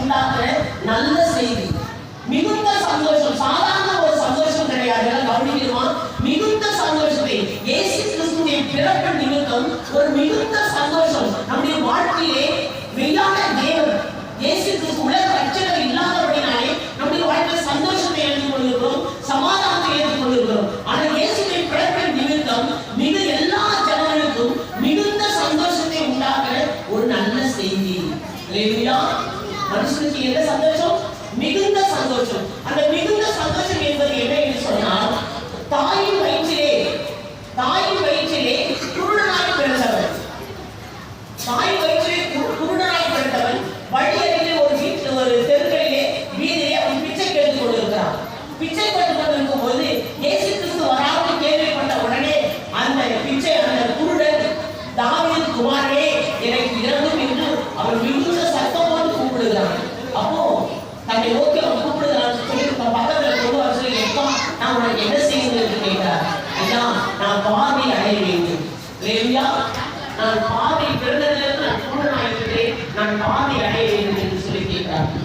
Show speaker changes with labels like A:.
A: உண்டாக்குற நல்ல செய்தி. மிகுந்த சந்தோஷம், சாதாரண ஒரு சந்தோஷம் கிடையாது. கவனிக்கணுமா? மிகுந்த சந்தோஷத்தை இயேசு கிறிஸ்துவின் பிறப்பு நிமித்தம் ஒரு மிகுந்த சந்தோஷம் நம்முடைய வாழ்க்கையிலே மெய்யான தேவன் இயேசு கிறிஸ்து உலக ரட்சகர் இல்லாதபடினாலே நம்முடைய வாழ்க்கையில் சந்தோஷத்தை எழுதி கொண்டிருக்கிறோம், சமாதானத்தை எழுதி கொண்டிருக்கிறோம். ஆனால் இயேசுவின் பிறப்பின் நிமித்தம் மிக எல்லா ஜனங்களுக்கும் மிகுந்த சந்தோஷத்தை உண்டாக்குற ஒரு நல்ல செய்தி. மனுஷனுக்கு என்ன சந்தோஷம்? மிகுந்த சந்தோஷம். அந்த மிகுந்த சந்தோஷம் என்பது என்ன என்று சொன்னால், தாயின் வயிற்றிலே குருடனாய் பிறந்தவன், தாயின் வயிற்றிலே குருடனாய் பிறந்தவன் வழியருகே ஒரு தெருக்களிலே வீதியிலே அவன் பிச்சை கேட்டுக் கொண்டிருக்கிறான். பிச்சை கேட்டுக் கொண்டிருக்கும் போது இயேசு கிறிஸ்து வராமல் கேள்விப்பட்ட உடனே அந்த குருடன், தாவீது குமாரனே எனக்கு இரங்கும் என்று அவன் மிகுந்த சத்தமோடு கூப்பிடுகிறான். அப்போ தன்னை நோக்கி அவன் கூப்பிடுகிறான் சொல்லி பக்கத்துல கொண்டு வர சொல்லி, எப்பா நான் உனக்கு என்ன செய்யணும் என்று கேட்கிறார். ஐயா, நான் பார்வை அடைய வேண்டும். நான் பார்வை பிறந்ததிலிருந்து நான் குருடனாயிருக்கிறேன், நான் பார்வை